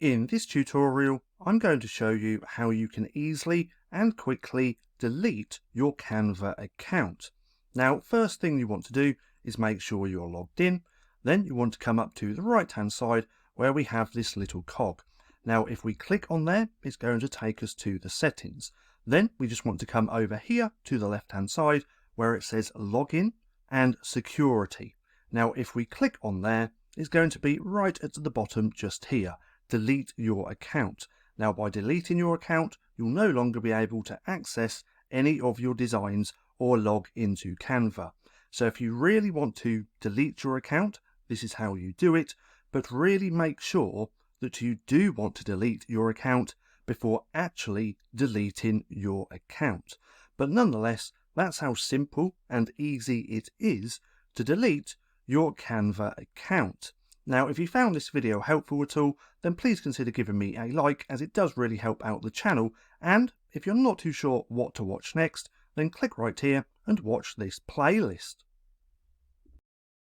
In this tutorial, I'm going to show you how you can easily and quickly delete your Canva account. Now, first thing you want to do is make sure you're logged in. Then you want to come up to the right hand side where we have this little cog. Now, if we click on there, it's going to take us to the settings. Then we just want to come over here to the left hand side where it says login and security. Now, if we click on there, it's going to be right at the bottom just here. Delete your account. Now, by deleting your account, you'll no longer be able to access any of your designs or log into Canva. So if you really want to delete your account, this is how you do it, but really make sure that you do want to delete your account before actually deleting your account. But nonetheless, that's how simple and easy it is to delete your Canva account. Now, if you found this video helpful at all, then please consider giving me a like, as it does really help out the channel. And if you're not too sure what to watch next, then click right here and watch this playlist.